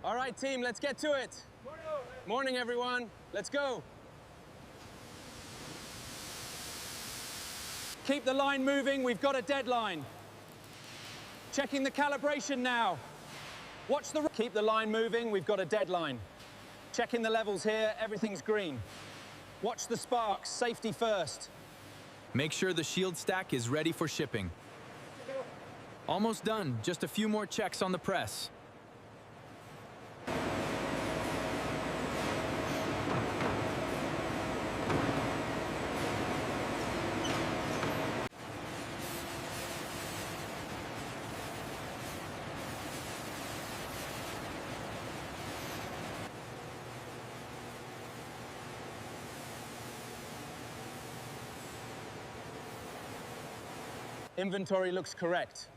All right, team, let's get to it. Morning, everyone. Let's go. Keep the line moving. We've got a deadline. Checking the calibration now. Watch the... Keep the line moving. We've got a deadline. Checking the levels here. Everything's green. Watch the sparks. Safety first. Make sure the shield stack is ready for shipping. Almost done. Just a few more checks on the press. Inventory looks correct.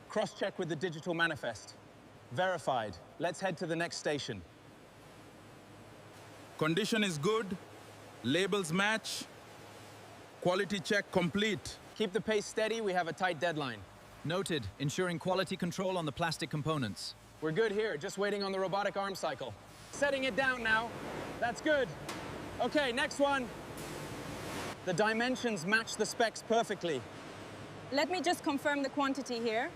Cross-check with the digital manifest. Verified. Let's head to the next station. Condition is good. Labels match. Quality check complete. Keep the pace steady. We have a tight deadline. Noted. Ensuring quality control on the plastic components. We're good here. Just waiting on the robotic arm cycle. Setting it down now. That's good. Okay, next one. The dimensions match the specs perfectly. Let me just confirm the quantity here.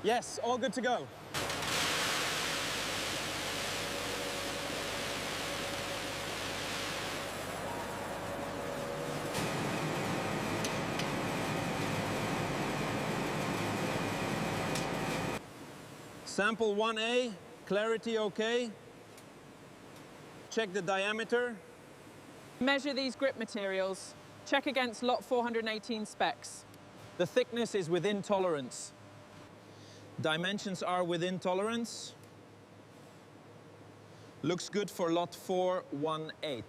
Yes, all good to go. Sample 1A, clarity okay. Check the diameter. Measure these grip materials. Check against lot 418 specs. The thickness is within tolerance. Dimensions are within tolerance. Looks good for lot 418.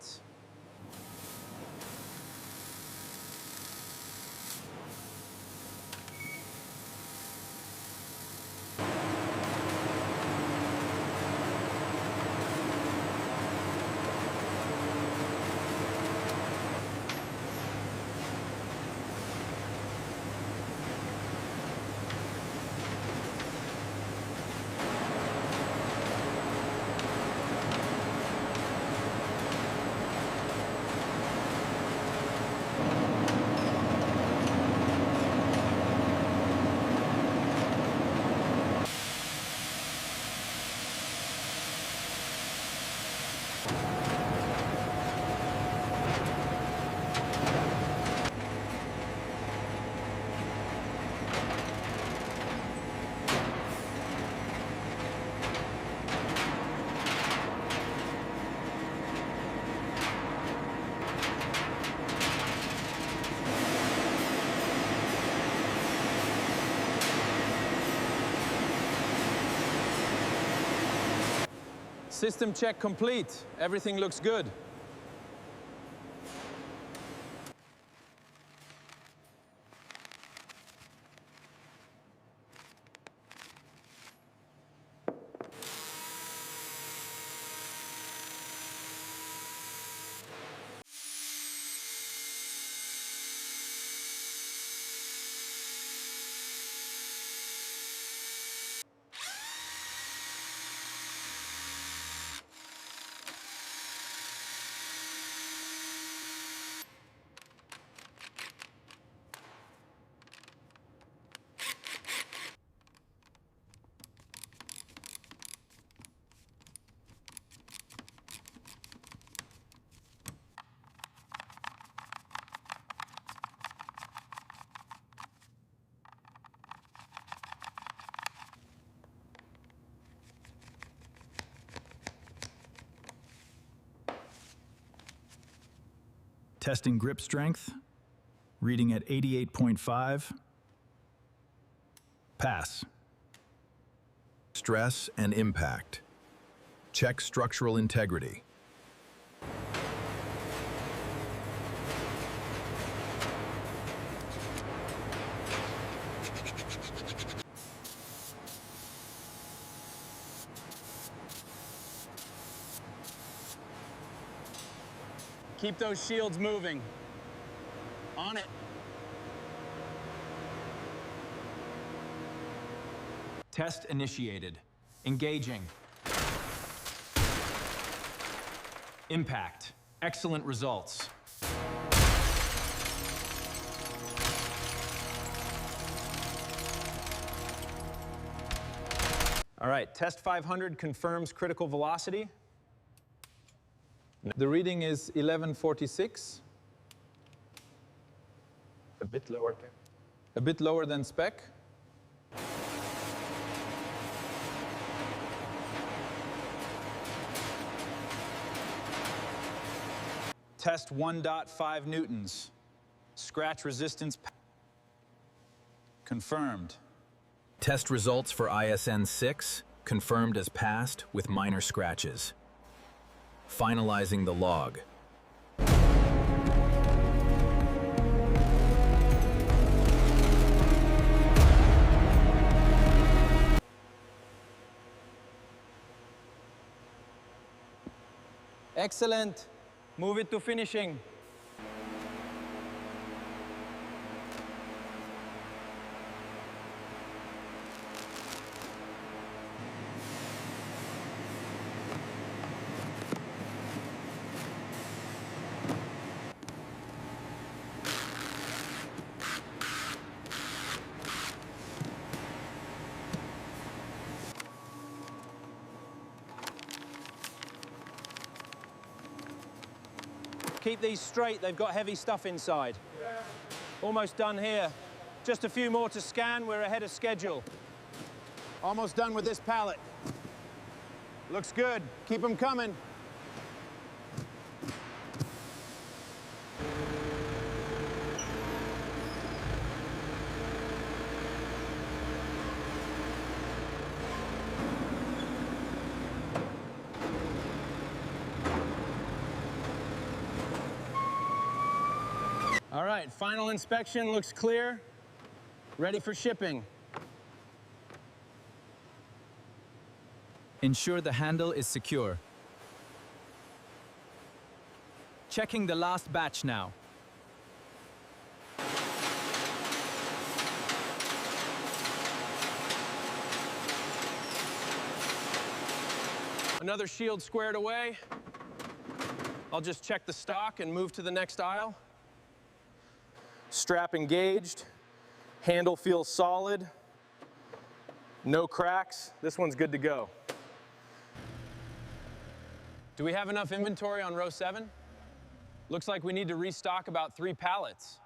System check complete. Everything looks good. Testing grip strength, reading at 88.5. Pass. Stress and impact. Check structural integrity. Keep those shields moving. On it. Test initiated. Engaging. Impact. Excellent results. All right, test 500 confirms critical velocity. The reading is 1146. A bit lower. A bit lower than spec. Test 1.5 newtons. Scratch resistance confirmed. Test results for ISN 6 confirmed as passed with minor scratches. Finalizing the log. Excellent. Move it to finishing. Keep these straight, they've got heavy stuff inside. Almost done here. Just a few more to scan, we're ahead of schedule. Almost done with this pallet. Looks good, keep them coming. All right, final inspection looks clear. Ready for shipping. Ensure the handle is secure. Checking the last batch now. Another shield squared away. I'll just check the stock and move to the next aisle. Strap engaged, handle feels solid, no cracks. This one's good to go. Do we have enough inventory on row 7? Looks like we need to restock about 3 pallets.